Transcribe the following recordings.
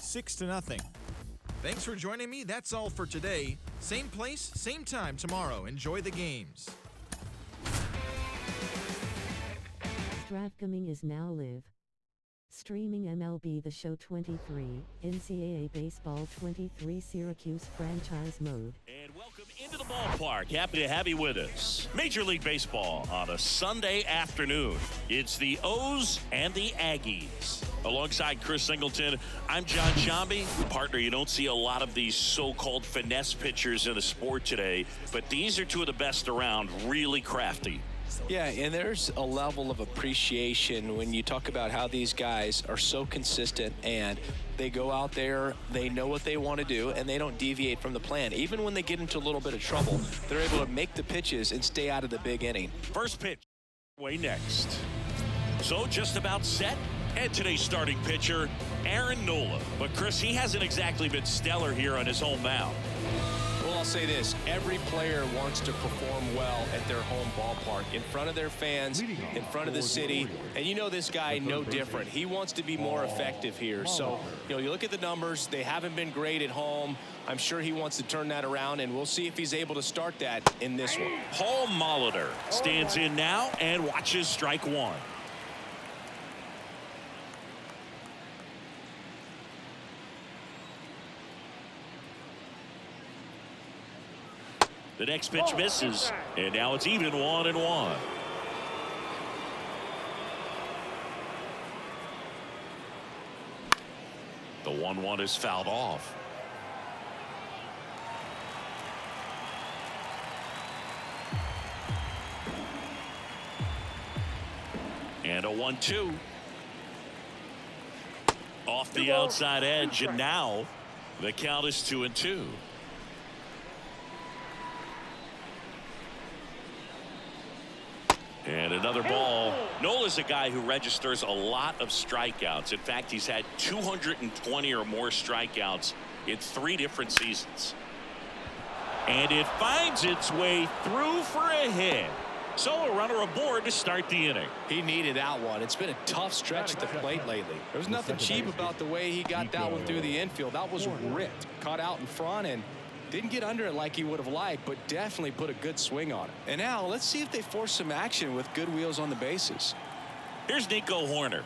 6-0. Thanks for joining me. That's all for today. Same place, same time tomorrow. Enjoy the games. DraftKings is now live. Streaming MLB The Show 23, NCAA Baseball 23 Syracuse franchise mode. And welcome into the ballpark. Happy to have you with us. Major League Baseball on a Sunday afternoon. It's the O's and the Aggies. Alongside Chris Singleton, I'm John Shambi. Partner, you don't see a lot of these so-called finesse pitchers in the sport today, but these are two of the best around, really crafty. Yeah, and there's a level of appreciation when you talk about how these guys are so consistent and they go out there, they know what they want to do, and they don't deviate from the plan. Even when they get into a little bit of trouble, they're able to make the pitches and stay out of the big inning. First pitch, way next. So just about set. And today's starting pitcher, Aaron Nola. But Chris, he hasn't exactly been stellar here on his home mound. Well, I'll say this. Every player wants to perform well at their home ballpark, in front of their fans, in front of the city. And you know this guy no different. He wants to be more effective here. So, you look at the numbers. They haven't been great at home. I'm sure he wants to turn that around, and we'll see if he's able to start that in this one. Paul Molitor stands in now and watches strike one. The next pitch misses, and now it's even 1-1. The 1-1 is fouled off. And a 1-2. Off the outside edge, and now the count is 2-2. And another ball. Nola's a guy who registers a lot of strikeouts. In fact, he's had 220 or more strikeouts in 3 different seasons. And it finds its way through for a hit. So a runner aboard to start the inning. He needed that one. It's been a tough stretch at the plate lately. There was nothing cheap about the way he got that one through the infield. That was ripped. Caught out in front and didn't get under it like he would have liked, but definitely put a good swing on it. And now let's see if they force some action with good wheels on the bases. Here's Nico Horner.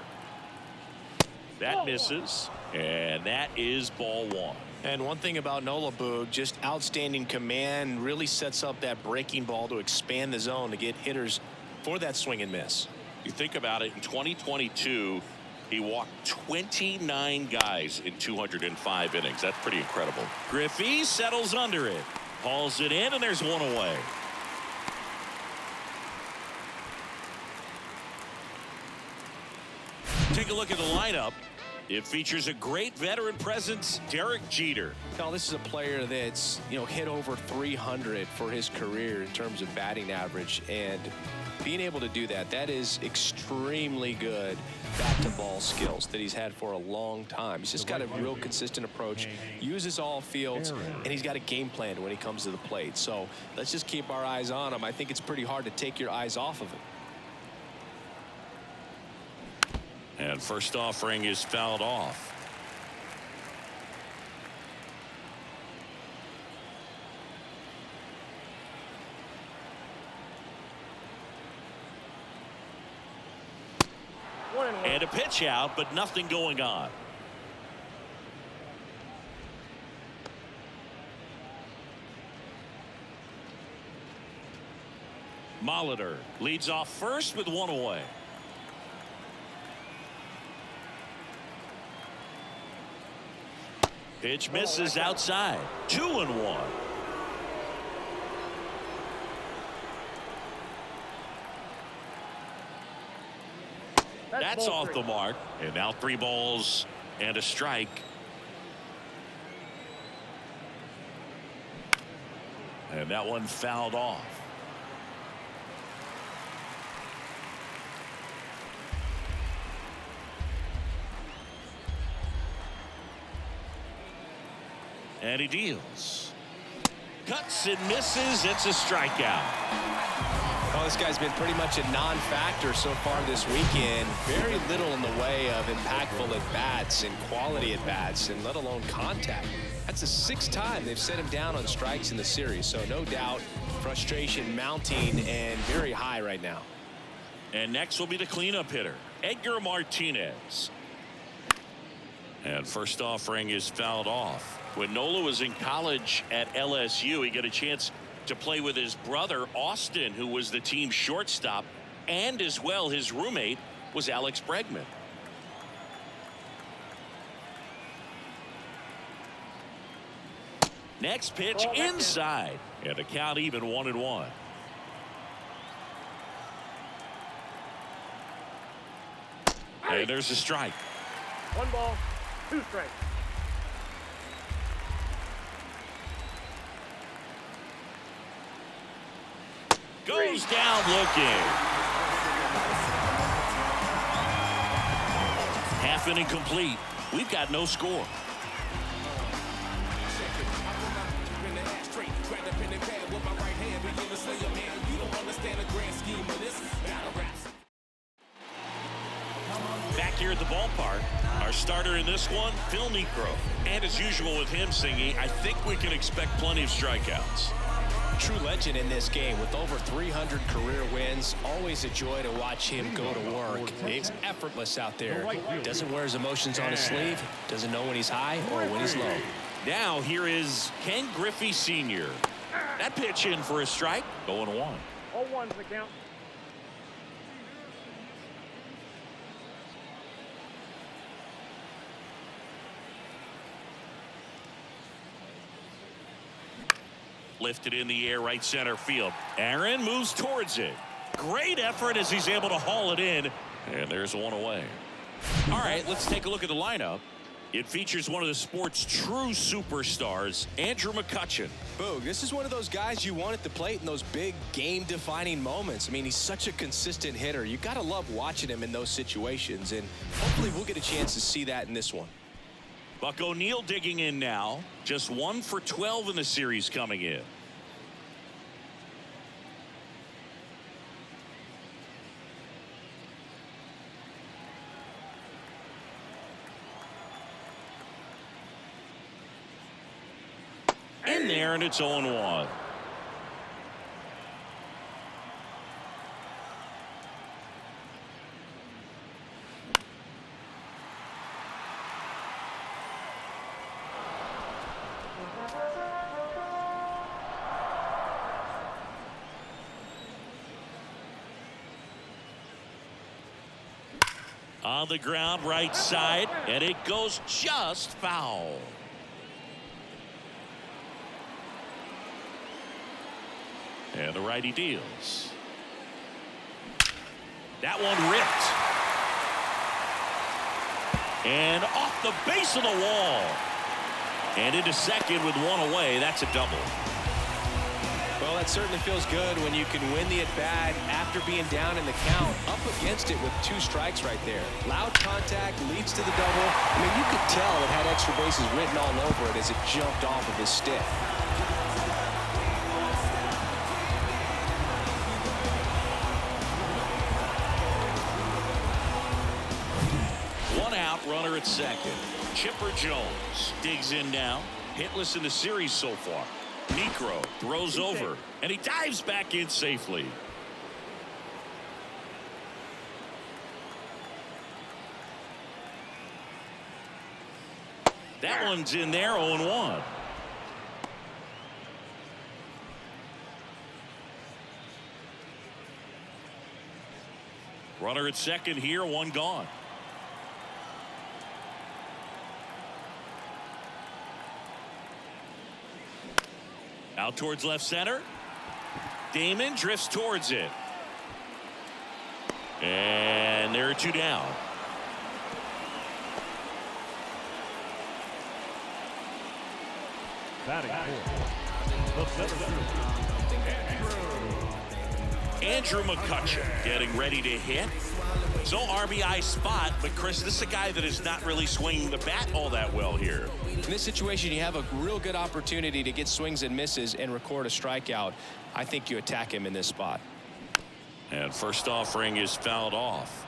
That misses, and that is ball 1. And one thing about Nola, Boog, just outstanding command, really sets up that breaking ball to expand the zone to get hitters for that swing and miss. You think about it, in 2022, he walked 29 guys in 205 innings. That's pretty incredible. Griffey settles under it. Hauls it in, and there's one away. Take a look at the lineup. It features a great veteran presence, Derek Jeter. Now, this is a player that's, hit over 300 for his career in terms of batting average. And being able to do that, that is extremely good bat-to-ball skills that he's had for a long time. He's just got a real consistent approach, uses all fields, and he's got a game plan when he comes to the plate. So let's just keep our eyes on him. I think it's pretty hard to take your eyes off of him. And first offering is fouled off. And a pitch out, but nothing going on. Molitor leads off first with one away. Pitch misses outside. 2-1. That's off the mark. And now 3 balls and a strike. And that one fouled off. And he deals. Cuts and misses. It's a strikeout. Well, this guy's been pretty much a non-factor so far this weekend. Very little in the way of impactful at-bats and quality at-bats, and let alone contact. That's the 6th time they've set him down on strikes in the series. So no doubt frustration mounting and very high right now. And next will be the cleanup hitter, Edgar Martinez. And first offering is fouled off. When Nola was in college at LSU, he got a chance to play with his brother, Austin, who was the team's shortstop, and as well his roommate was Alex Bregman. Next pitch inside, and a count even 1-1. And there's a strike. 1 ball, 2 strikes. Goes down looking. Half inning complete. We've got no score. Back here at the ballpark, our starter in this one, Phil Niekro. And as usual with him singing, I think we can expect plenty of strikeouts. True legend in this game with over 300 career wins. Always a joy to watch him go to work. He's effortless out there. Doesn't wear his emotions on his sleeve. Doesn't know when he's high or when he's low. Now here is Ken Griffey Sr. That pitch in for a strike. 0-1. All ones the count. Lifted in the air, right center field. Aaron moves towards it. Great effort as he's able to haul it in. And there's one away. All right, let's take a look at the lineup. It features one of the sport's true superstars, Andrew McCutchen. Boog, this is one of those guys you want at the plate in those big game-defining moments. I mean, he's such a consistent hitter. You got to love watching him in those situations, and hopefully we'll get a chance to see that in this one. Buck O'Neil digging in now. Just 1 for 12 in the series coming in. In there, and it's 0-1. On the ground, right side, and it goes just foul. And the righty deals. That one ripped. And off the base of the wall. And into second with 1 away. That's a double. Well, that certainly feels good when you can win the at-bat after being down in the count, up against it with 2 strikes right there. Loud contact leads to the double. I mean, you could tell it had extra bases written all over it as it jumped off of his stick. 1 out, runner at second. Chipper Jones digs in now. Hitless in the series so far. Niekro throws over, and he dives back in safely. That one's in there, 0-1. Runner at second here, 1 gone. Out towards left center. Damon drifts towards it. And there are 2 down. Batting Andrew McCutchen getting ready to hit. So RBI spot, but Chris, this is a guy that is not really swinging the bat all that well here. In this situation, you have a real good opportunity to get swings and misses and record a strikeout. I think you attack him in this spot. And first offering is fouled off.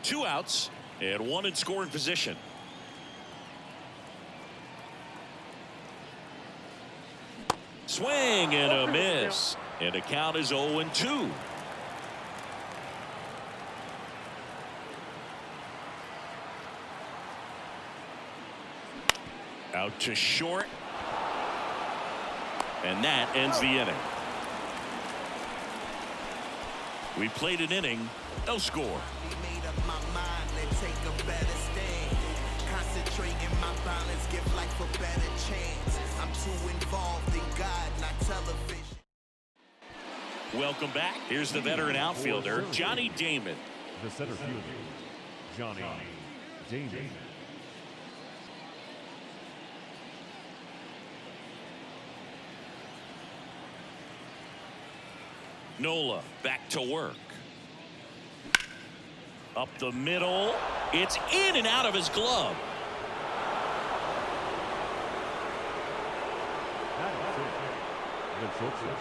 2 outs and 1 in scoring position. Swing and a miss. And the count is 0-2. Out to short. And that ends the inning. We played an inning, no score. Made up my mind, let's take a better stand. Concentrating my balance, give life a better chance. I'm too involved in God, not television. Welcome back. Here's the veteran outfielder, Johnny Damon. The center fielder, Johnny Damon. Nola back to work. Up the middle. It's in and out of his glove. That is it. The shortstop,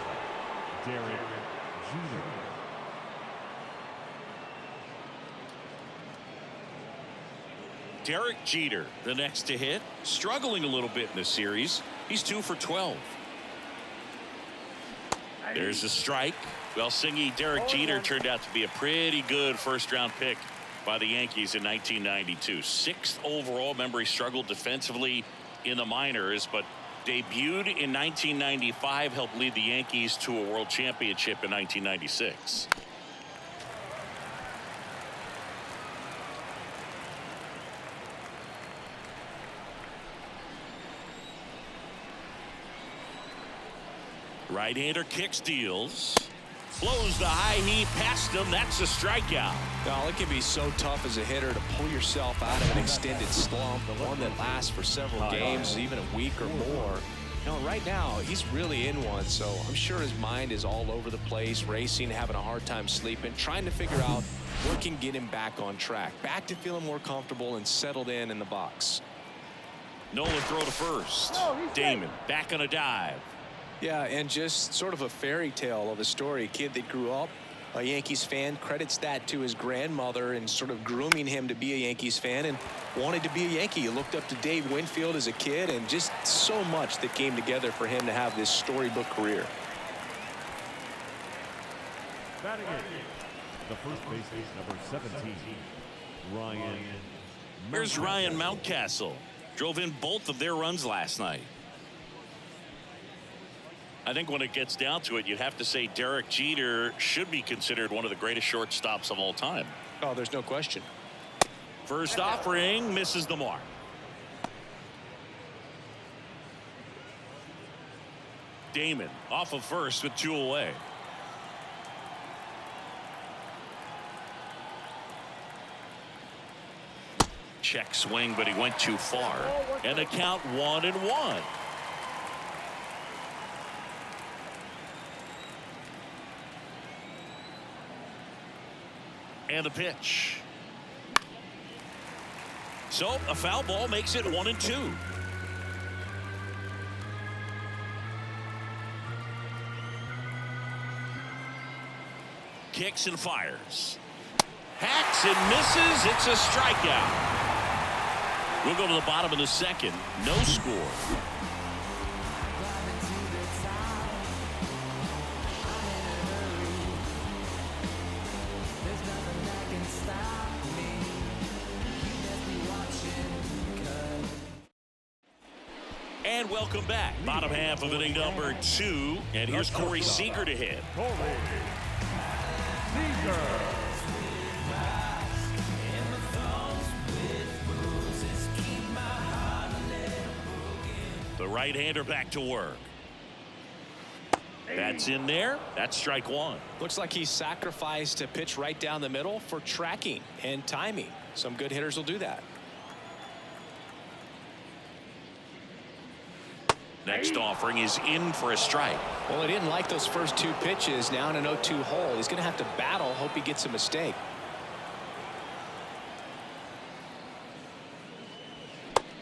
Derek Jeter. Derek Jeter, the next to hit, struggling a little bit in this series. He's 2 for 12. There's a strike. Well, Singy, Derek Jeter turned out to be a pretty good first-round pick by the Yankees in 1992. 6th overall. Remember, he struggled defensively in the minors, but debuted in 1995, helped lead the Yankees to a world championship in 1996. Right-hander kicks, deals. Blows the high heat past him. That's a strikeout. Well, it can be so tough as a hitter to pull yourself out of an extended slump, the one that lasts for several games, even a week or more. Right now, he's really in one, so I'm sure his mind is all over the place, racing, having a hard time sleeping, trying to figure out what can get him back on track, back to feeling more comfortable and settled in the box. Nola throw to first. Damon back on a dive. Yeah, and just sort of a fairy tale of a story. A kid that grew up a Yankees fan, credits that to his grandmother and sort of grooming him to be a Yankees fan and wanted to be a Yankee. He looked up to Dave Winfield as a kid, and just so much that came together for him to have this storybook career. Batting in, the first baseman, number 17, Ryan. Here's Ryan Mountcastle. Drove in both of their runs last night. I think when it gets down to it, you'd have to say Derek Jeter should be considered one of the greatest shortstops of all time. Oh, there's no question. First offering misses the mark. Damon off of first with 2 away. Check swing, but he went too far. And the count 1-1. And the pitch. So a foul ball makes it 1-2. Kicks and fires. Hacks and misses. It's a strikeout. We'll go to the bottom of the second. No score. And welcome back. Bottom half of inning number 2. And here's Corey Seager to hit. The right-hander back to work. That's in there. That's strike 1. Looks like he sacrificed a pitch right down the middle for tracking and timing. Some good hitters will do that. Next offering is in for a strike. Well, he didn't like those first 2 pitches. Now in an 0-2 hole. He's going to have to battle. Hope he gets a mistake.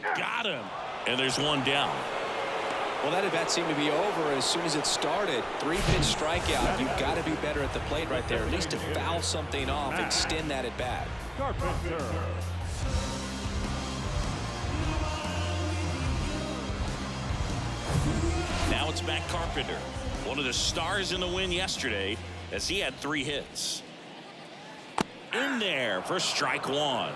Got him. And there's one down. Well, that at-bat seemed to be over as soon as it started. 3-pitch strikeout. You've got to be better at the plate right there, at least to foul something off, extend that at-bat. Carpenter. Now it's Matt Carpenter, one of the stars in the win yesterday, as he had 3 hits. In there for strike 1.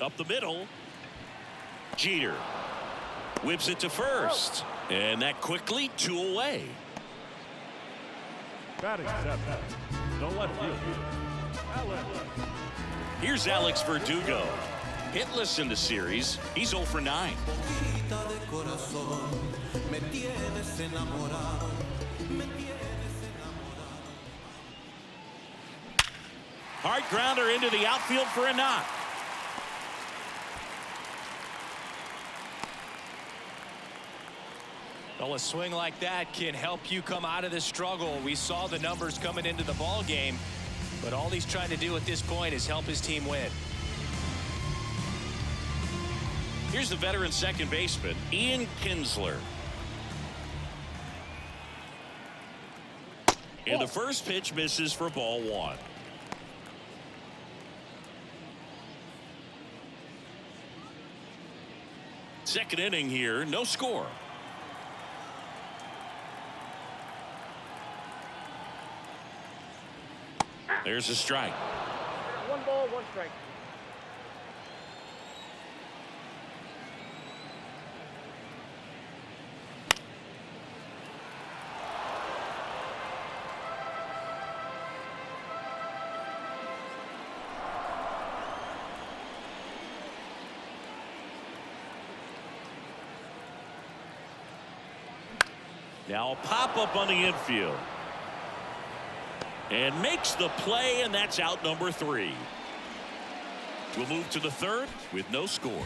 Up the middle. Jeter whips it to first, and that quickly 2 away. Batting 7. No left field. Alex. Here's Alex Verdugo. Hitless in the series. He's 0 for 9. Hard grounder into the outfield for a knock. Well, a swing like that can help you come out of this struggle. We saw the numbers coming into the ball game, but all he's trying to do at this point is help his team win. Here's the veteran second baseman, Ian Kinsler. And the first pitch misses for ball 1. Second inning here, no score. There's a strike. 1 ball, 1 strike. Now a pop-up on the infield. And makes the play, and that's out number 3. We'll move to the 3rd with no score.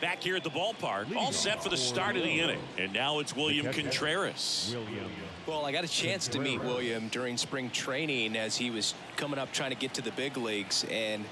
Back here at the ballpark, all set for the start of the inning. And now it's William Contreras. Well, I got a chance to meet William during spring training as he was coming up trying to get to the big leagues, and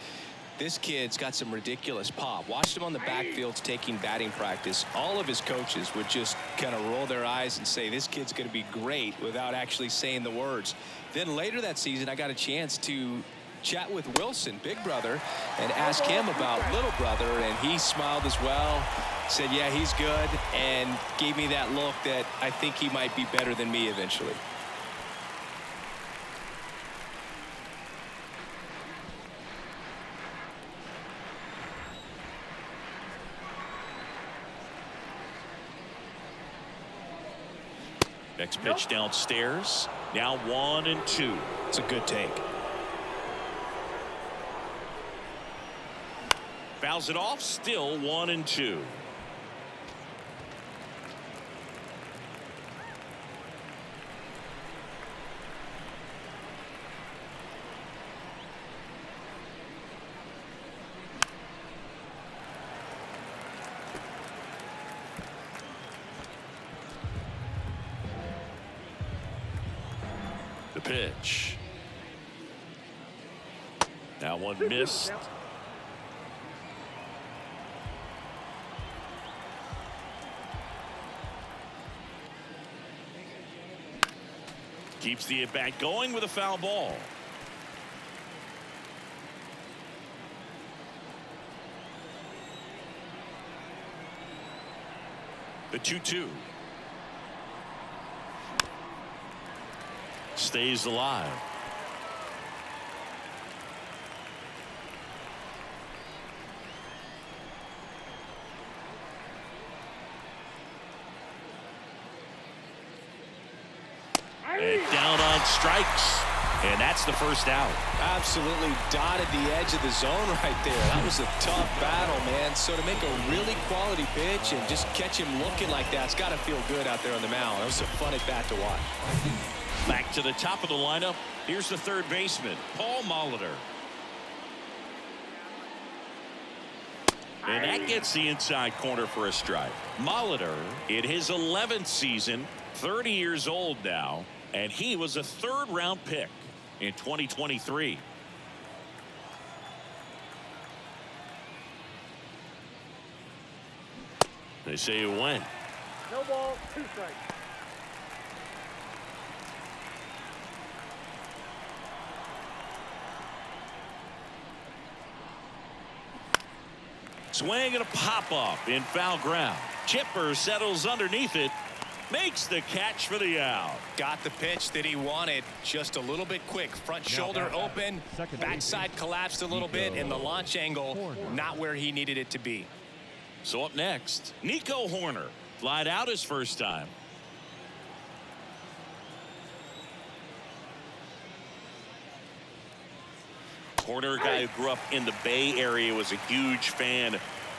this kid's got some ridiculous pop. Watched him on the backfields taking batting practice. All of his coaches would just kind of roll their eyes and say, this kid's going to be great, without actually saying the words. Then later that season, I got a chance to chat with Wilson, big brother, and ask him about little brother, and he smiled as well, said, yeah, he's good, and gave me that look that I think he might be better than me eventually. Next pitch downstairs. Now 1 and 2. It's a good take. Fouls it off. Still 1 and 2. The pitch. Now 1 missed. Keeps the at-bat going with a foul ball. The 2-2. Stays alive. And down on strikes. And that's the first out. Absolutely dotted the edge of the zone right there. That was a tough battle, man. So to make a really quality pitch and just catch him looking like that, it's got to feel good out there on the mound. That was a fun at bat to watch. Back to the top of the lineup. Here's the third baseman, Paul Molitor. And that gets the inside corner for a strike. Molitor in his 11th season, 30 years old now, and he was a third-round pick in 2023. They say it went. No ball, 2 strikes. Swing and a pop-up in foul ground. Chipper settles underneath it. Makes the catch for the out. Got the pitch that he wanted, just a little bit quick. Front shoulder open, backside collapsed a little bit, and the launch angle not where he needed it to be. So up next, Nico Horner. Flied out his first time. Horner, a guy who grew up in the Bay Area, was a huge fan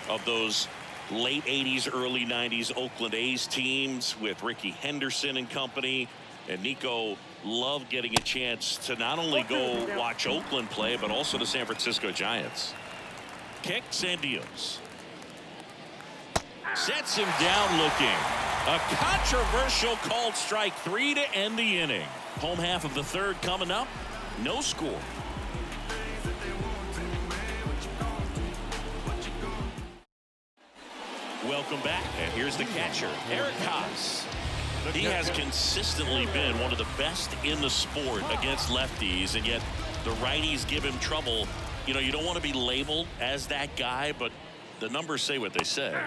of those late 80s, early 90s Oakland A's teams with Ricky Henderson and company. And Nico loved getting a chance to not only go watch Oakland play, but also the San Francisco Giants. Kicks and deals. Sets him down looking. A controversial called strike 3 to end the inning. Home half of the third coming up. No score. Welcome back, and here's the catcher, Eric Haas. He has consistently been one of the best in the sport against lefties, and yet the righties give him trouble. You know, you don't want to be labeled as that guy, but the numbers say what they say.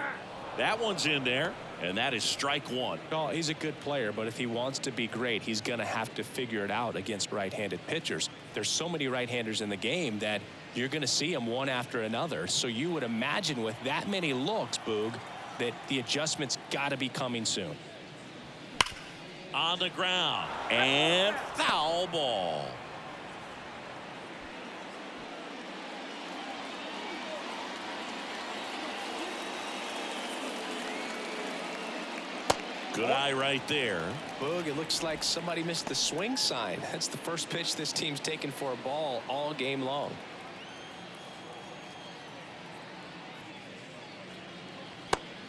That one's in there, and that is strike 1. Oh, he's a good player, but if he wants to be great, he's going to have to figure it out against right-handed pitchers. There's so many right-handers in the game that you're going to see them one after another. So you would imagine with that many looks, Boog, that the adjustment's got to be coming soon. On the ground, and foul ball. Good eye right there. Boog, it looks like somebody missed the swing sign. That's the first pitch this team's taken for a ball all game long.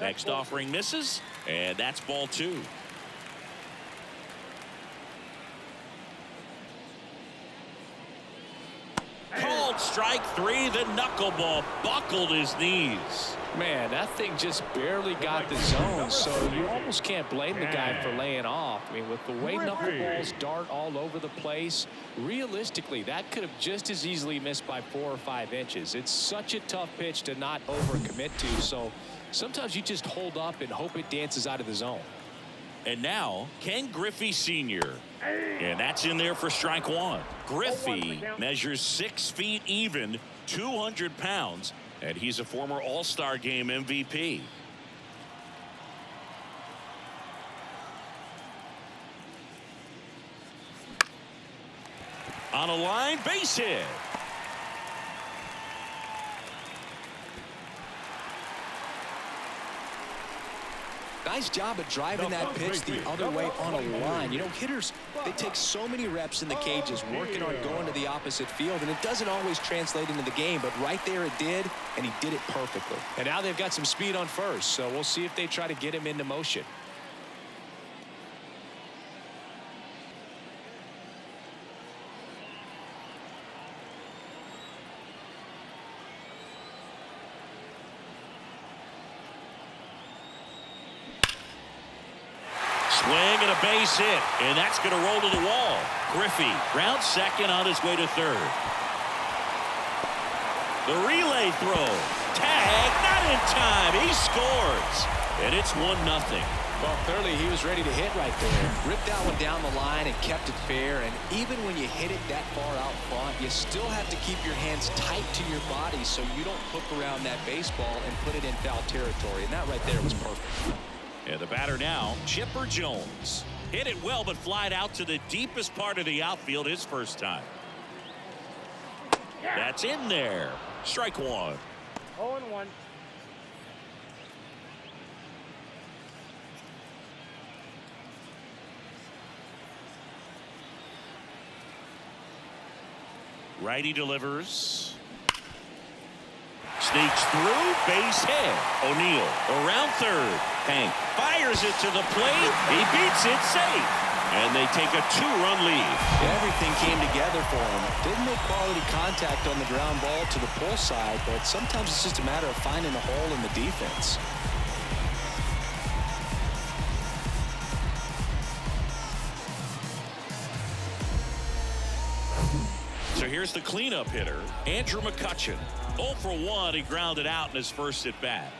Next offering misses, and that's ball 2. Called strike 3. The knuckleball buckled his knees. Man, that thing just barely got the zone, so you almost can't blame the guy for laying off. I mean, with the way knuckleballs dart all over the place, realistically, that could have just as easily missed by 4 or 5 inches. It's such a tough pitch to not overcommit to, so sometimes you just hold up and hope it dances out of the zone. And now, Ken Griffey Sr. And that's in there for strike 1. Griffey measures 6 feet even, 200 pounds, and he's a former All-Star Game MVP. On a line, base hit. Nice job of driving that pitch the other way on a line. You know, hitters, they take so many reps in the cages working on going to the opposite field, and it doesn't always translate into the game, but right there it did, and he did it perfectly. And now they've got some speed on first, so we'll see if they try to get him into motion. Swing and a base hit, and that's going to roll to the wall. Griffey rounds second on his way to third. The relay throw. Tag, not in time. He scores, and it's 1-0. Well, clearly he was ready to hit right there. Ripped that one down the line and kept it fair, and even when you hit it that far out front, you still have to keep your hands tight to your body so you don't hook around that baseball and put it in foul territory, and that right there was perfect. And the batter now, Chipper Jones. Hit it well, but flied out to the deepest part of the outfield his first time. That's in there. Strike one. 0-1. Righty delivers. Sneaks through, base hit. O'Neill around third. Hank fires it to the plate. He beats it safe. And they take a 2-run lead. Everything came together for him. Didn't make quality contact on the ground ball to the pull side, but sometimes it's just a matter of finding a hole in the defense. So here's the cleanup hitter, Andrew McCutchen. 0 for 1, he grounded out in his first at bat.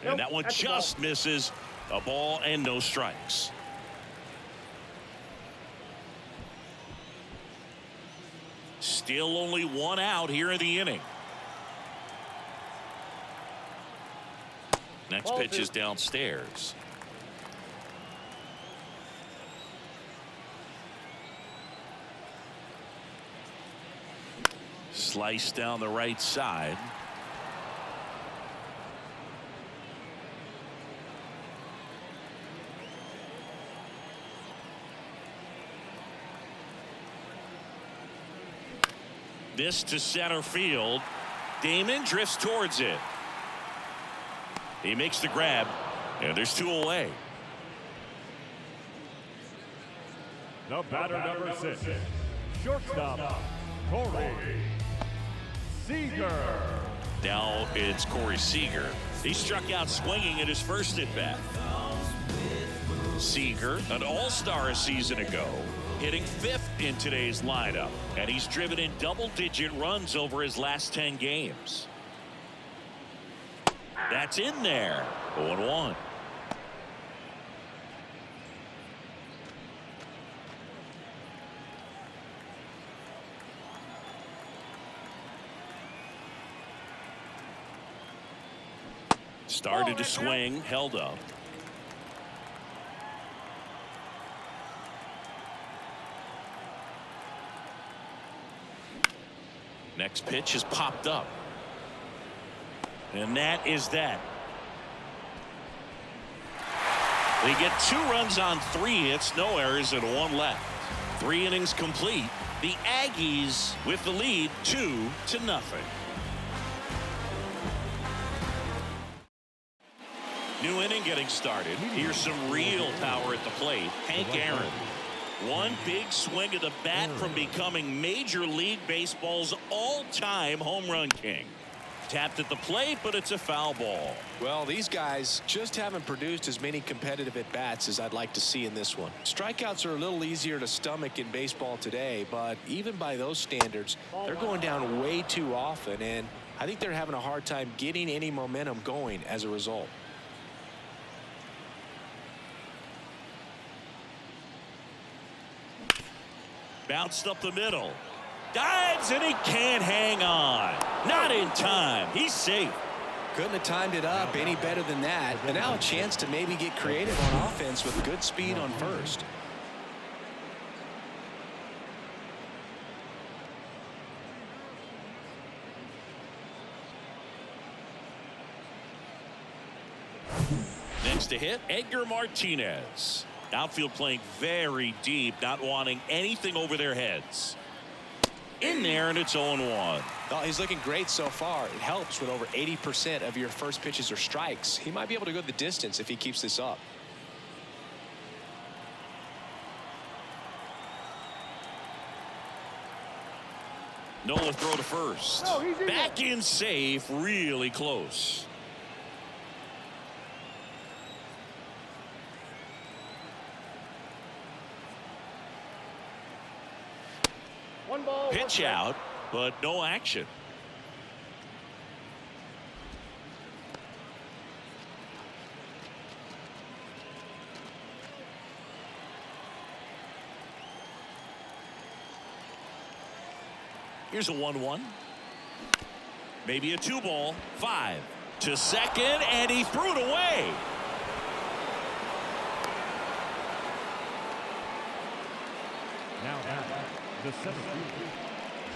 And that one just misses. A ball and no strikes. Still only 1 out here in the inning. Next pitch is downstairs. Slice down the right side. This to center field. Damon drifts towards it. He makes the grab, and there's 2 away. The batter number 6, shortstop, Corey Seager. Now it's Corey Seager. He struck out swinging at his first at bat. Seager, an all-star a season ago, hitting 5th in today's lineup, and he's driven in double-digit runs over his last 10 games. That's in there. 0-1. Started to swing, held up. Next pitch is popped up. And that is that. They get 2 runs on 3 hits, no errors, and 1 left. 3 innings complete. The Aggies with the lead 2-0. New inning getting started. Here's some real power at the plate. Hank Aaron. One big swing of the bat from becoming Major League Baseball's all-time home run king. Tapped at the plate, but it's a foul ball. Well, these guys just haven't produced as many competitive at-bats as I'd like to see in this one. Strikeouts are a little easier to stomach in baseball today, but even by those standards, they're going down way too often, and I think they're having a hard time getting any momentum going as a result. Bounced up the middle. Dives, and he can't hang on. Not in time. He's safe. Couldn't have timed it up any better than that. And now a chance to maybe get creative on offense with good speed on first. Next to hit, Edgar Martinez. Outfield playing very deep, not wanting anything over their heads. In there, and it's 0-1. Well, he's looking great so far. It helps when over 80% of your first pitches are strikes. He might be able to go the distance if he keeps this up. Nola throw to first. Back in safe, really close. Pitch out, but no action. Here's a 1-1. Maybe a 2 ball. 5 to second, and he threw it away. The center fielder,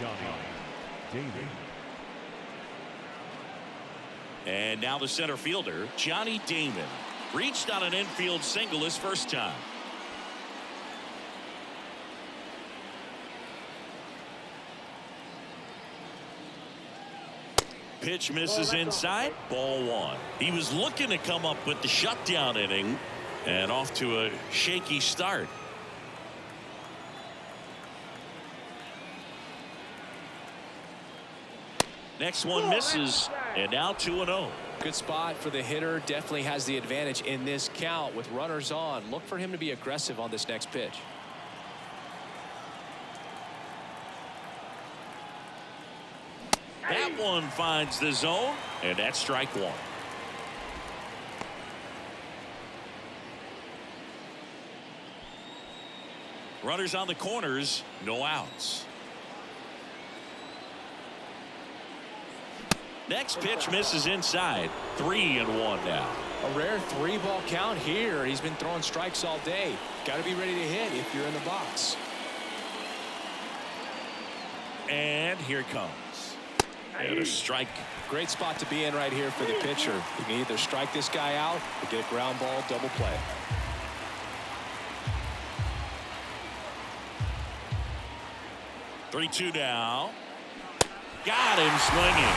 Johnny Damon. And now the center fielder, Johnny Damon, reached on an infield single his first time. Pitch misses inside, ball one. He was looking to come up with the shutdown inning and off to a shaky start. Next one misses, and now 2-0. Good spot for the hitter. Definitely has the advantage in this count with runners on. Look for him to be aggressive on this next pitch. That one finds the zone, and that's strike one. Runners on the corners, no outs. Next pitch misses inside. 3-1 now. A rare 3-ball count here. He's been throwing strikes all day. Got to be ready to hit if you're in the box. And here it comes. And a strike. Great spot to be in right here for the pitcher. You can either strike this guy out or get a ground ball double play. Three-two now. Got him swinging.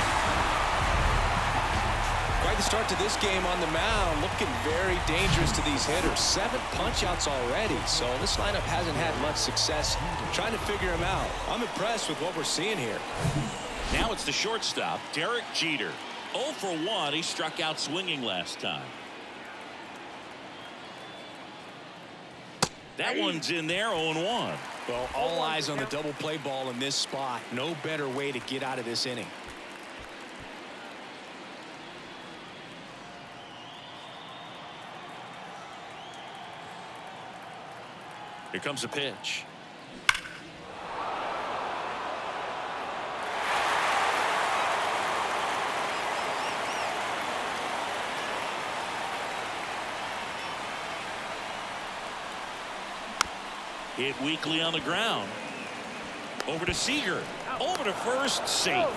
Quite the start to this game on the mound. Looking very dangerous to these hitters. 7 punch-outs already. So this lineup hasn't had much success trying to figure him out. I'm impressed with what we're seeing here. Now it's the shortstop, Derek Jeter. 0 for 1. He struck out swinging last time. That one's in there, 0-1. Well, all eyes on the double play ball in this spot. No better way to get out of this inning. Here comes a pitch. Hit weakly on the ground. Over to Seager. Over to first, safe.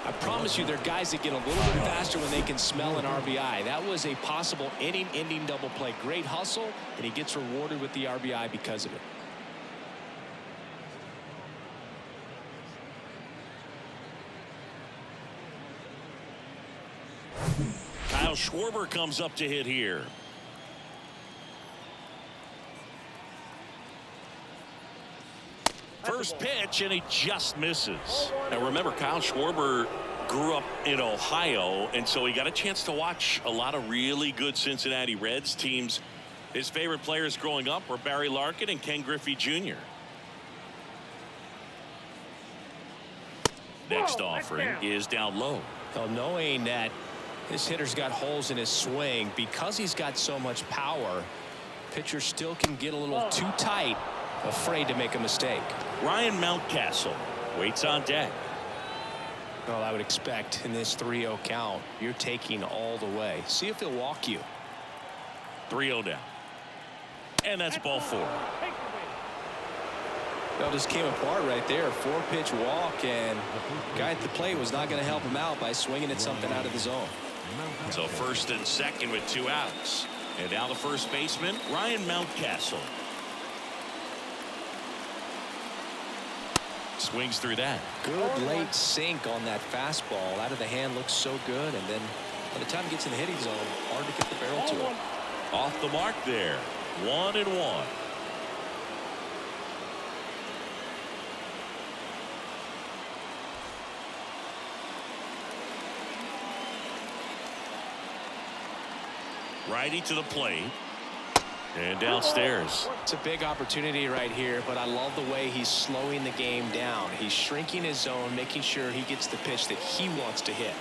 I promise you, there are guys that get a little bit faster when they can smell an RBI. That was a possible inning-ending double play. Great hustle, and he gets rewarded with the RBI because of it. Kyle Schwarber comes up to hit here. First pitch, and he just misses. Now remember, Kyle Schwarber grew up in Ohio, and so he got a chance to watch a lot of really good Cincinnati Reds teams. His favorite players growing up were Barry Larkin and Ken Griffey Jr. Next offering is down low. Well, knowing that this hitter's got holes in his swing, because he's got so much power, pitcher still can get a little too tight, afraid to make a mistake. Ryan Mountcastle waits on deck. Well, I would expect in this 3-0 count, you're taking all the way. See if he'll walk you. 3-0 down. And that's ball 4. Well, just came apart right there. 4-pitch walk, and guy at the plate was not going to help him out by swinging at something out of the zone. So first and second with 2 outs. And now the first baseman, Ryan Mountcastle. Swings through that. Good late sink on that fastball. Out of the hand looks so good, and then by the time it gets in the hitting zone, hard to get the barrel to it. Off the mark there. 1-1. Righty to the plate. And downstairs. It's a big opportunity right here, but I love the way he's slowing the game down. He's shrinking his zone, making sure he gets the pitch that he wants to hit.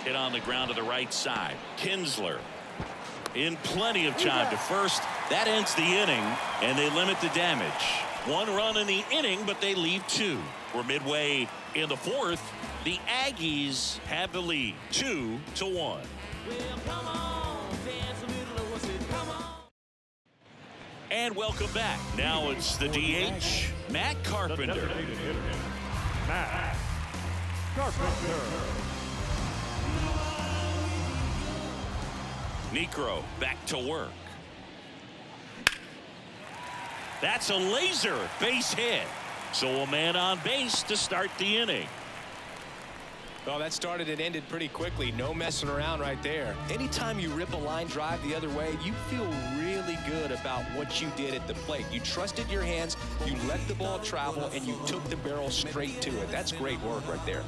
Hit on the ground to the right side. Kinsler in plenty of time to first. That ends the inning, and they limit the damage. 1 run in the inning, but they leave 2. We're midway in the 4th. The Aggies have the lead, 2-1. Well, come on, dance a little And welcome back. Now it's the DH, Matt Carpenter. The designated hitter, Matt Carpenter. Necro back to work. That's a laser base hit. So a man on base to start the inning. Well, that started and ended pretty quickly. No messing around right there. Anytime you rip a line drive the other way, you feel really good about what you did at the plate. You trusted your hands, you let the ball travel, and you took the barrel straight to it. That's great work right there.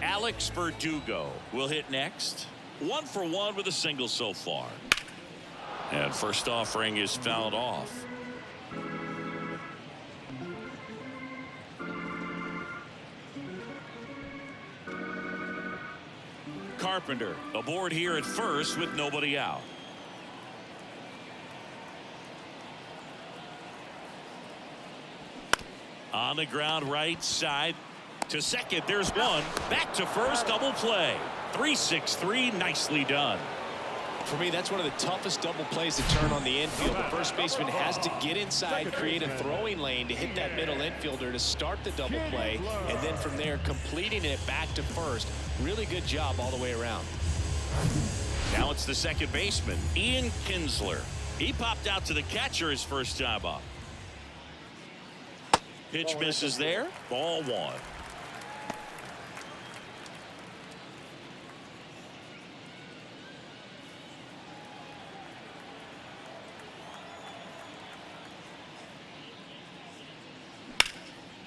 Alex Verdugo will hit next. 1 for 1 with a single so far. And first offering is fouled off. Carpenter aboard here at first with nobody out. On the ground right side to second. There's one. Back to first. Double play. 3-6-3. Nicely done. For me, that's one of the toughest double plays to turn on the infield. The first baseman has to get inside, create a throwing lane to hit that middle infielder to start the double play, and then from there completing it back to first. Really good job all the way around. Now it's the second baseman, Ian Kinsler. He popped out to the catcher his first time up. Pitch misses there. Ball 1.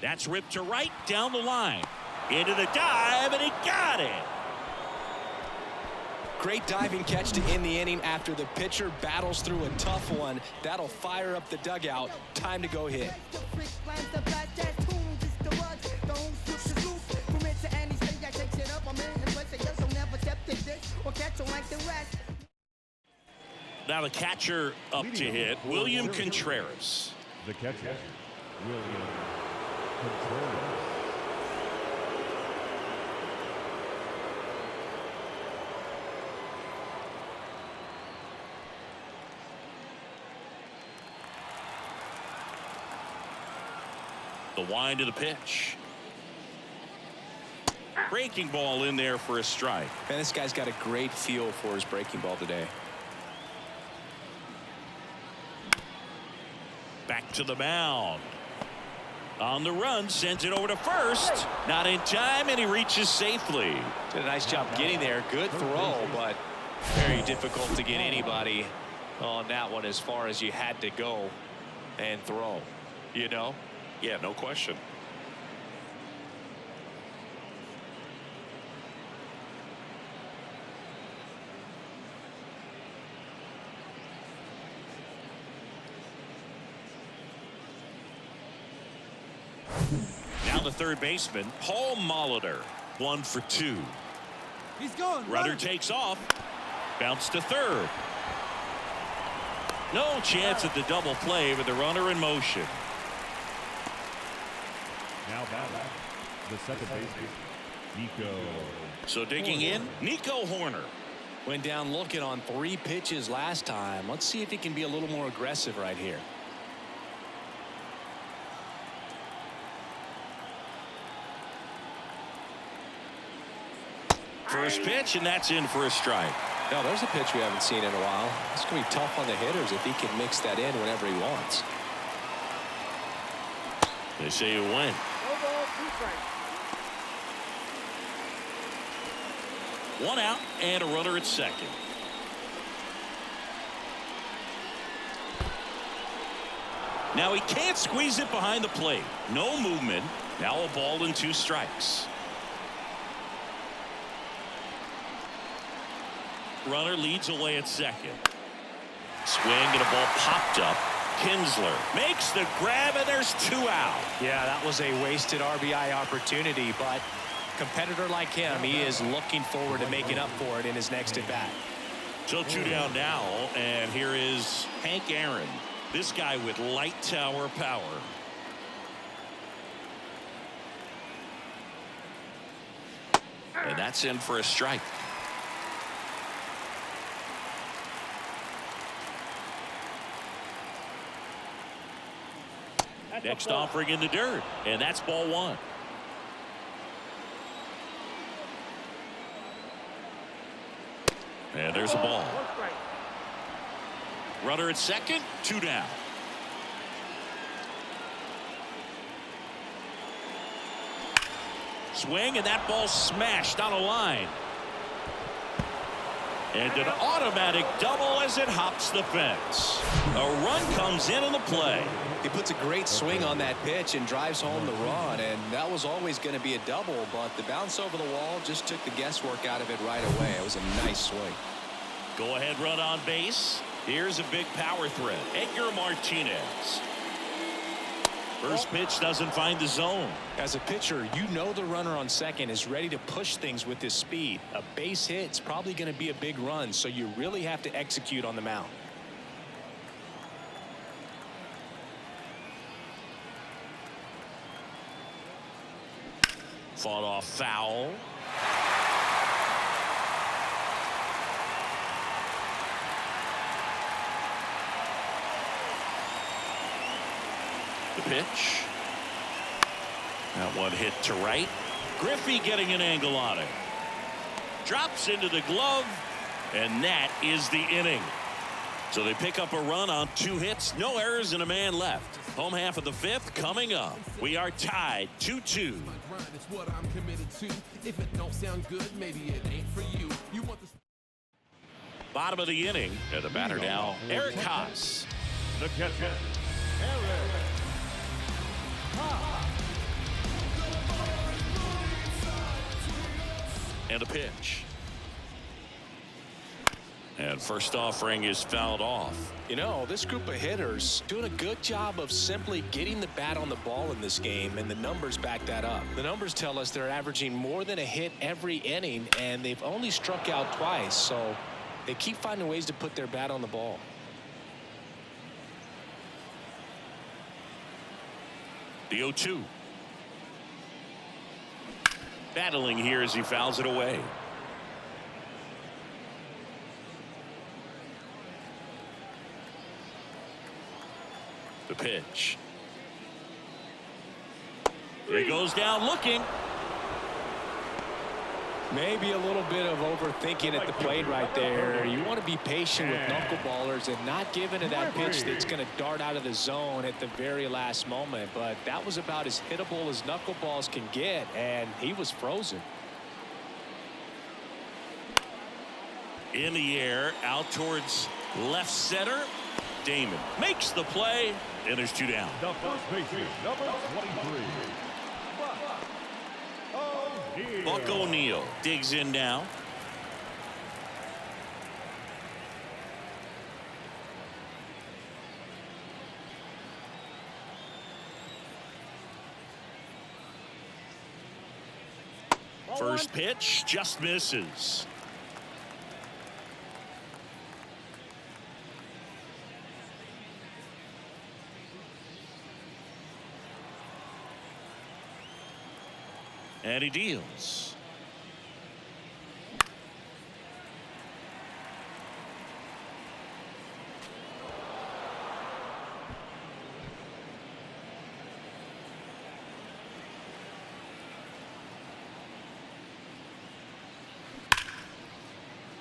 That's ripped to right down the line. Into the dive, and he got it. Great diving catch to end the inning after the pitcher battles through a tough one. That'll fire up the dugout. Time to go hit. Now the catcher up to hit, William Contreras. The catcher, William Contreras. The wind of the pitch. Breaking ball in there for a strike. Man, this guy's got a great feel for his breaking ball today. Back to the mound. On the run, sends it over to first. Not in time, and he reaches safely. Did a nice job getting there. Good throw, but very difficult to get anybody on that one as far as you had to go and throw. You know? Yeah, no question. Now the third baseman, Paul Molitor. 1 for 2. He's going. Runner takes off. Bounce to third. No chance at the double play with the runner in motion. Now batting, the second baseman, Nico. So digging in, Nico Horner. Went down looking on 3 pitches last time. Let's see if he can be a little more aggressive right here. First pitch, and that's in for a strike. No, there's a pitch we haven't seen in a while. It's going to be tough on the hitters if he can mix that in whenever he wants. They say you win. No ball, 2 strikes. 1 out and a runner at second. Now he can't squeeze it behind the plate. No movement. Now a ball and 2 strikes. Runner leads away at second. Swing and a ball popped up. Kinsler makes the grab, and there's 2 out. Yeah, that was a wasted RBI opportunity, but competitor like him, he is looking forward to making up for it in his next at bat. So 2 down now, and here is Hank Aaron. This guy with light tower power. And that's in for a strike. Next offering in the dirt, and that's ball one. And there's a ball. Runner at second, 2 down. Swing, and that ball smashed on a line. And an automatic double as it hops the fence. A run comes in on the play. He puts a great swing on that pitch and drives home the run, and that was always going to be a double, but the bounce over the wall just took the guesswork out of it right away. It was a nice swing. Go ahead run on base. Here's a big power threat. Edgar Martinez. First pitch doesn't find the zone. As a pitcher, you know the runner on second is ready to push things with his speed. A base hit's probably going to be a big run, so you really have to execute on the mound. Fought off foul. The pitch. That one hit to right. Griffey getting an angle on it. Drops into the glove, and that is the inning. So they pick up a run on 2 hits, no errors, and a man left. Home half of the 5th coming up. We are tied 2-2. Bottom of the inning, and the batter now, Eric Haas. The catcher, Eric. And a pitch. And first offering is fouled off. You know, this group of hitters doing a good job of simply getting the bat on the ball in this game, and the numbers back that up. The numbers tell us they're averaging more than a hit every inning, and they've only struck out twice, so they keep finding ways to put their bat on the ball. The 0-2. Battling here as he fouls it away. The pitch. He goes down looking. Maybe a little bit of overthinking at the plate right there. You want to be patient with knuckleballers and not give into that pitch that's going to dart out of the zone at the very last moment. But that was about as hittable as knuckleballs can get, and he was frozen. In the air, out towards left center. Damon makes the play, and there's 2 down. The first baseman, number 23. Buck O'Neil digs in now. First pitch just misses. And he deals.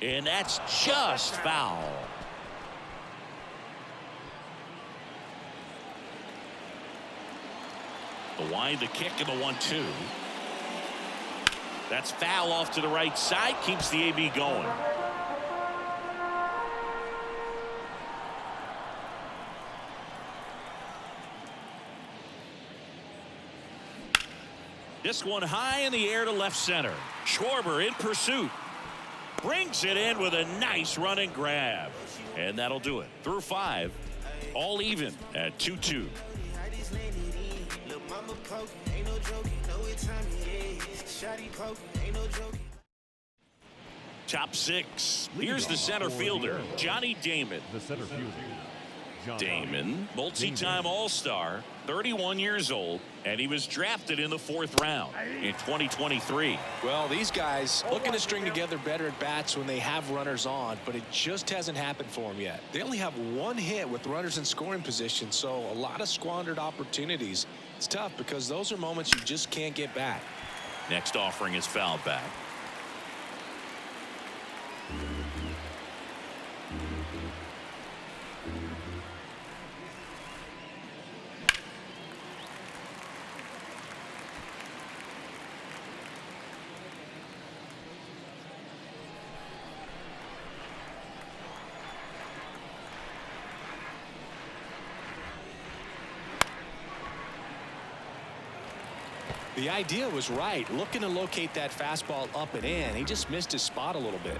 And that's just foul. The wind, the kick, and the 1-2. That's foul off to the right side, keeps the AB going. This one high in the air to left center. Schwarber in pursuit. Brings it in with a nice running grab. And that'll do it. Through 5, all even at 2-2. Top 6. Here's the center fielder, Johnny Damon. The center fielder, John Damon, multi-time All-Star, 31 years old, and he was drafted in the 4th round in 2023. Well, these guys looking to string together better at bats when they have runners on, but it just hasn't happened for them yet. They only have 1 hit with runners in scoring position, so a lot of squandered opportunities. It's tough because those are moments you just can't get back. Next offering is fouled back. The idea was right, looking to locate that fastball up and in. He just missed his spot a little bit.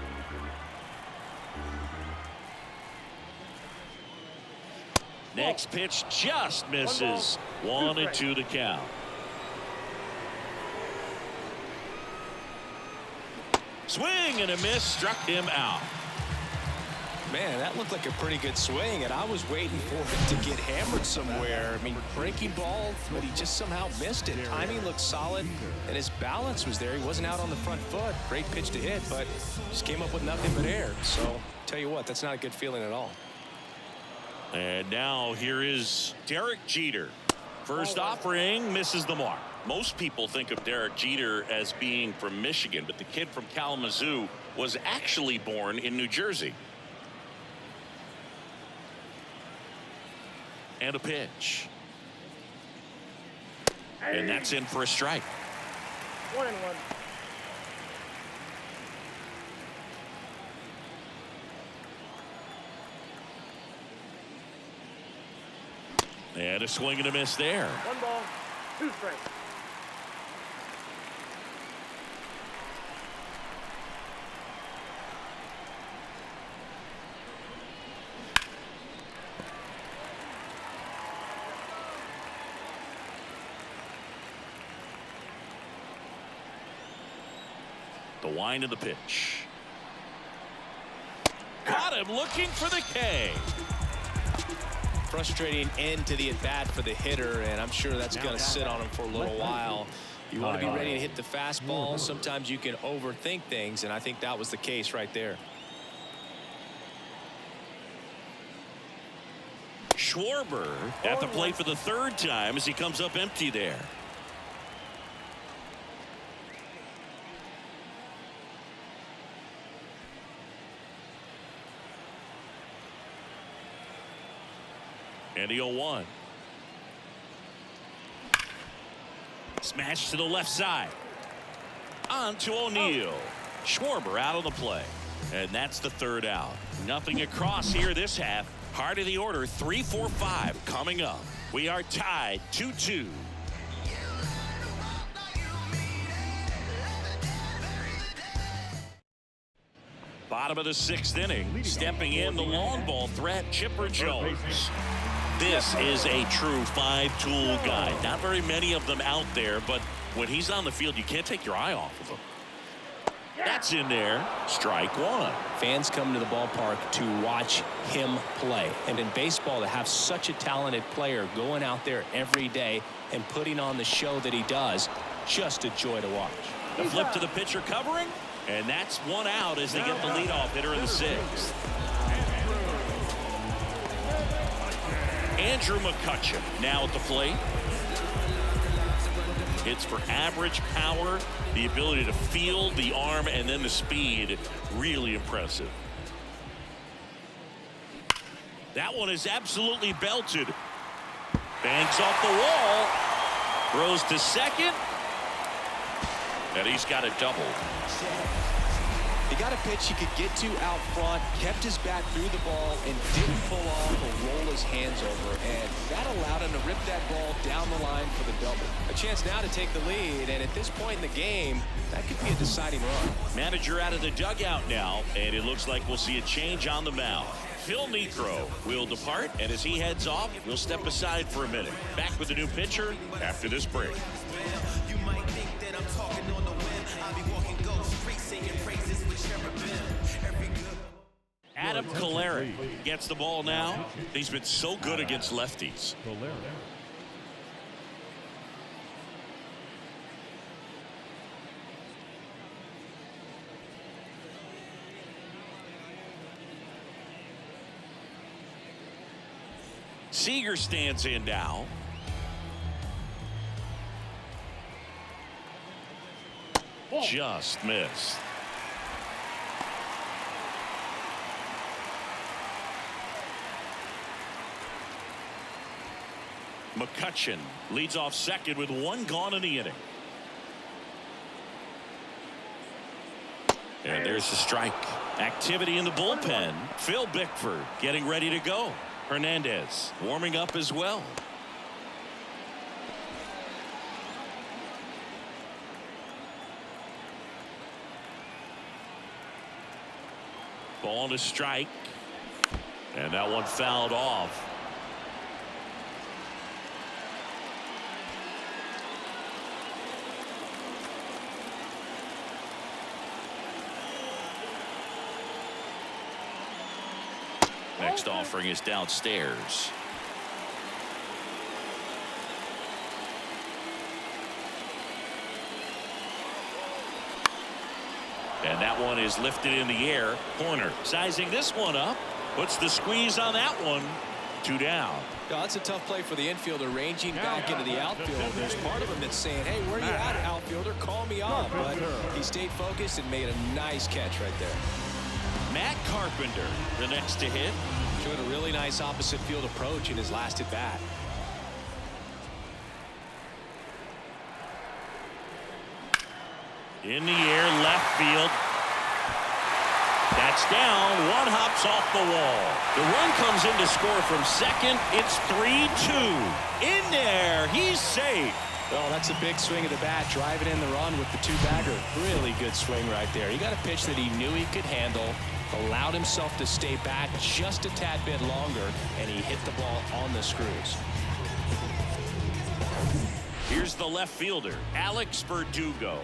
Next pitch just misses. 1-2 the count. Swing and a miss, struck him out. Man, that looked like a pretty good swing, and I was waiting for it to get hammered somewhere. I mean, breaking ball, but he just somehow missed it. Timing looked solid, and his balance was there. He wasn't out on the front foot. Great pitch to hit, but just came up with nothing but air. So, tell you what, that's not a good feeling at all. And now here is Derek Jeter. First offering misses the mark. Most people think of Derek Jeter as being from Michigan, but the kid from Kalamazoo was actually born in New Jersey. And a pitch. And that's in for a strike. 1-1. And a swing and a miss there. 1 ball, 2 strikes. The wind of the pitch. Got him looking for the K. Frustrating end to the at-bat for the hitter, and I'm sure that's going to sit on him for a little while. You want to be ready to hit the fastball. Sometimes you can overthink things, and I think that was the case right there. Schwarber at the plate for the 3rd time as he comes up empty there. And the 0-1. Smash to the left side. On to O'Neill. Schwarber out on the play. And that's the 3rd out. Nothing across here this half. Heart of the order, 3-4-5 coming up. We are tied 2-2. Bottom of the 6th inning. Stepping in the long ball threat, Chipper Jones. This is a true 5-tool guy. Not very many of them out there, but when he's on the field, you can't take your eye off of him. That's in there. Strike 1. Fans come to the ballpark to watch him play. And in baseball, to have such a talented player going out there every day and putting on the show that he does, just a joy to watch. The flip to the pitcher covering, and that's 1 out as they get the leadoff hitter in the 6th. Andrew McCutcheon now at the plate. Hits for average power, the ability to field, the arm, and then the speed. Really impressive. That one is absolutely belted. Bangs off the wall. Throws to second. And he's got a double. He got a pitch he could get to out front, kept his bat through the ball, and didn't pull off or roll his hands over. And that allowed him to rip that ball down the line for the double. A chance now to take the lead, and at this point in the game, that could be a deciding run. Manager out of the dugout now, and it looks like we'll see a change on the mound. Phil Niekro will depart, and as he heads off, we'll step aside for a minute. Back with the new pitcher after this break. You might think that I'm talking on the wind. I'll be walking ghost streets singing praises with cherubim. Every good. Adam Kolarek gets the ball now. He's been so good against lefties. Seager stands in now. Just missed. McCutcheon leads off second with one gone in the inning. And there's the strike. Activity in the bullpen. Phil Bickford getting ready to go. Hernandez warming up as well. Ball to strike. And that one fouled off. Next offering is downstairs. And that one is lifted in the air. Corner sizing this one up. Puts the squeeze on that one. 2 down. Yeah, that's a tough play for the infielder, ranging back into the outfield. There's part of him that's saying, hey, where are you at, outfielder? Call me up. But he stayed focused and made a nice catch right there. Matt Carpenter, the next to hit. Showed a really nice opposite field approach in his last at bat. In the air, left field. That's down. One hops off the wall. The run comes in to score from second. It's 3-2. In there. He's safe. Well, that's a big swing of the bat, driving in the run with the 2-bagger. Really good swing right there. He got a pitch that he knew he could handle, allowed himself to stay back just a tad bit longer, and he hit the ball on the screws. Here's the left fielder, Alex Verdugo.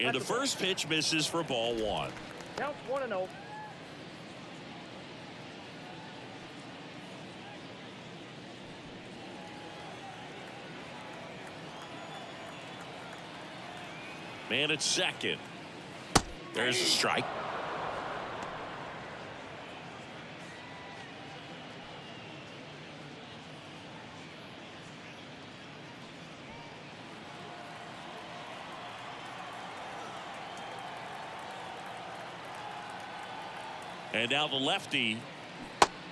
And the first pitch misses for ball 1. Counts 1-0. Man at second. There's a strike. And now the lefty,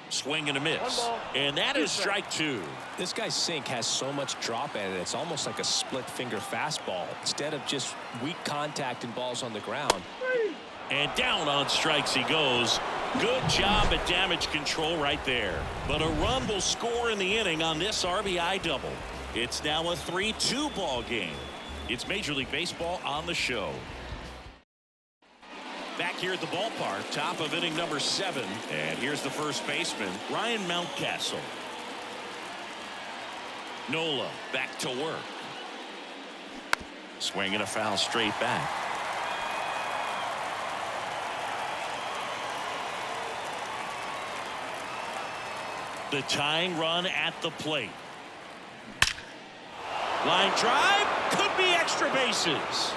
swing and a miss. And that is strike 2. This guy's sink has so much drop at it. It's almost like a split finger fastball instead of just weak contact and balls on the ground. And down on strikes he goes. Good job at damage control right there. But a run will score in the inning on this RBI double. It's now a 3-2 ball game. It's Major League Baseball on the show. Back here at the ballpark, top of inning number 7. And here's the first baseman, Ryan Mountcastle. Nola back to work. Swing and a foul straight back. The tying run at the plate. Line drive, could be extra bases.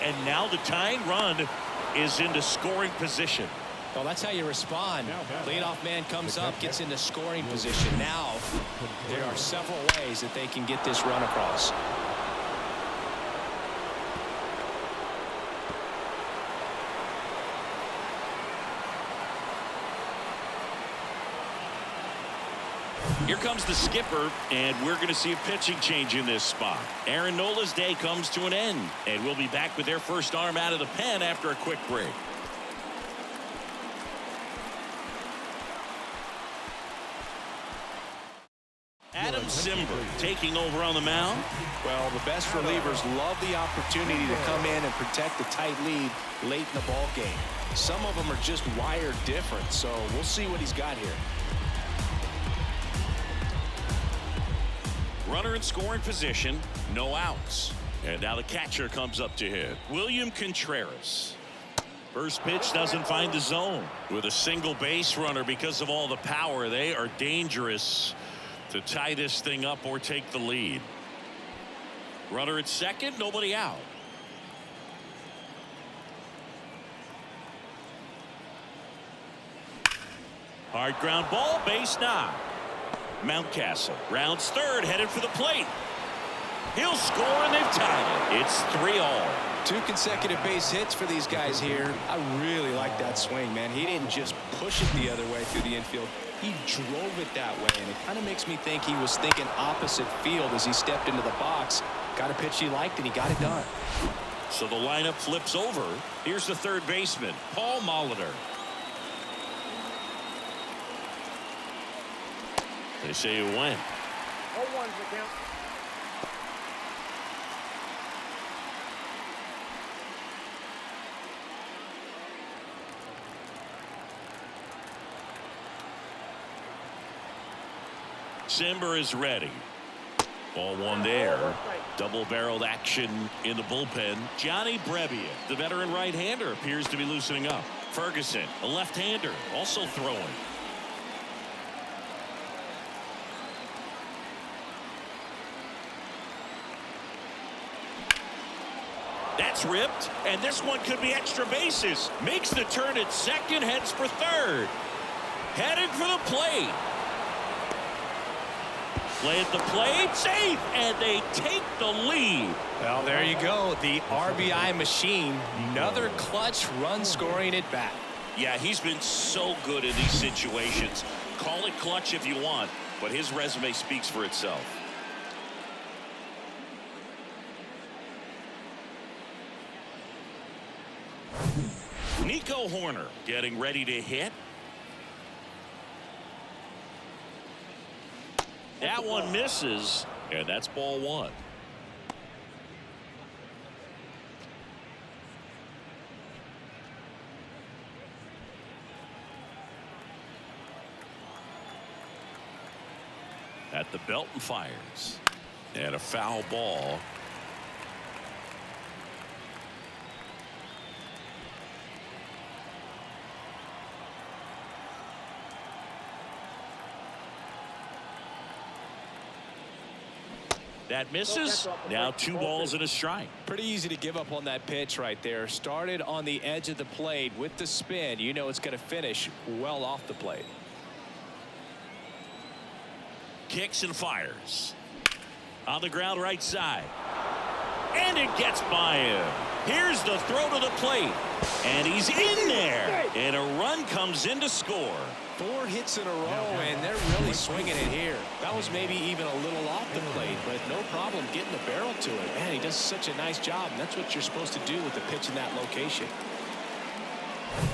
And now the tying run is into scoring position. Well, that's how you respond. Leadoff man comes up, gets into scoring position. Now there are several ways that they can get this run across. Here comes the skipper, and we're going to see a pitching change in this spot. Aaron Nola's day comes to an end, and we'll be back with their first arm out of the pen after a quick break. Adam Simber taking over on the mound. Well, the best relievers love the opportunity to come in and protect the tight lead late in the ball game. Some of them are just wired different, so we'll see what he's got here. Runner in scoring position, no outs. And now the catcher comes up to hit. William Contreras. First pitch doesn't find the zone. With a single base runner, because of all the power, they are dangerous to tie this thing up or take the lead. Runner at second, nobody out. Hard ground ball, base knock. Mountcastle rounds third, headed for the plate. He'll score, and they've tied it. It's 3-all. 2 consecutive base hits for these guys here. I really like that swing, man. He didn't just push it the other way through the infield. He drove it that way, and it kind of makes me think he was thinking opposite field as he stepped into the box. Got a pitch he liked, and he got it done. So the lineup flips over. Here's the third baseman, Paul Molitor. They say it went. 0-1's the count. Simber is ready. Ball one there. Double-barreled action in the bullpen. Johnny Brebbia, the veteran right-hander, appears to be loosening up. Ferguson, a left-hander, also throwing. That's ripped, and this one could be extra bases. Makes the turn at second, heads for third. Headed for the plate. Play at the plate, safe, and they take the lead. Well, there you go. The RBI machine. Another clutch run scoring at bat. Yeah, he's been so good in these situations. Call it clutch if you want, but his resume speaks for itself. Nico Horner getting ready to hit. That one misses, and that's ball one. At the belt and fires. And a foul ball. That misses. Now 2 balls and a strike. Pretty easy to give up on that pitch right there. Started on the edge of the plate with the spin. You know it's going to finish well off the plate. Kicks and fires. On the ground right side. And it gets by him. Here's the throw to the plate. And he's in there. And a run comes in to score. 4 hits in a row, and they're really swinging it here. That was maybe even a little off the plate, but no problem getting the barrel to it. Man, he does such a nice job, and that's what you're supposed to do with the pitch in that location.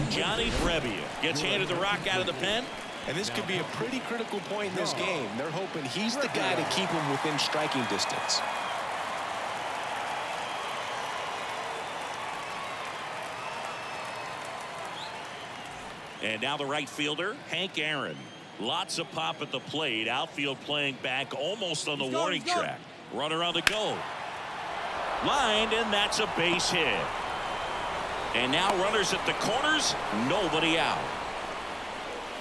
Johnny Brebbia gets handed the rock out of the pen. And this could be a pretty critical point in this game. They're hoping he's the guy to keep him within striking distance. And now the right fielder, Hank Aaron. Lots of pop at the plate. Outfield playing back almost on the warning track. Runner on the go. Lined, and that's a base hit. And now runners at the corners, nobody out.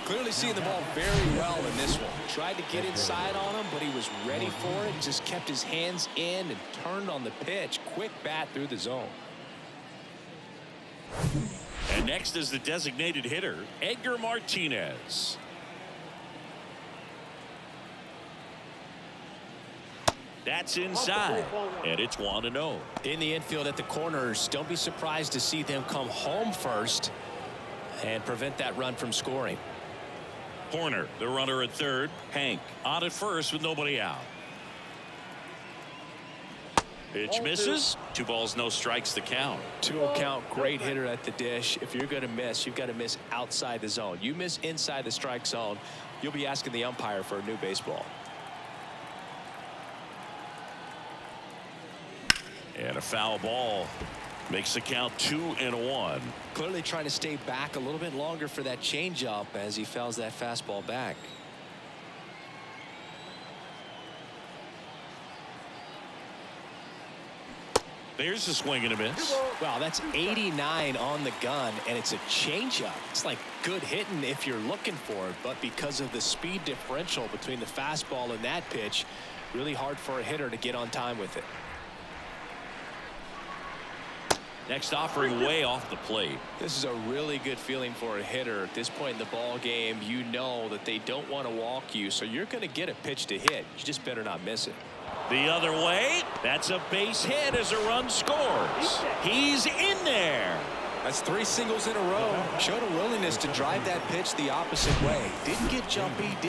Clearly seeing the ball very well in this one. Tried to get inside on him, but he was ready for it. Just kept his hands in and turned on the pitch. Quick bat through the zone. And next is the designated hitter, Edgar Martinez. That's inside, and it's 1-0. In the infield at the corners, don't be surprised to see them come home first and prevent that run from scoring. Horner, the runner at third. Hank on at first with nobody out. Pitch misses. 2 balls, no strikes, the count. 2-0 count. Great hitter at the dish. If you're going to miss, you've got to miss outside the zone. You miss inside the strike zone, you'll be asking the umpire for a new baseball. And a foul ball makes the count 2-1. Clearly trying to stay back a little bit longer for that changeup as he fouls that fastball back. There's a swing and a miss. Wow, that's 89 on the gun, and it's a changeup. It's like good hitting if you're looking for it, but because of the speed differential between the fastball and that pitch, really hard for a hitter to get on time with it. Next offering way off the plate. This is a really good feeling for a hitter at this point in the ball game. You know that they don't want to walk you, so you're going to get a pitch to hit. You just better not miss it. The other way, that's a base hit as a run scores. He's in there. That's 3 singles in a row. Showed a willingness to drive that pitch the opposite way. Didn't get jumpy.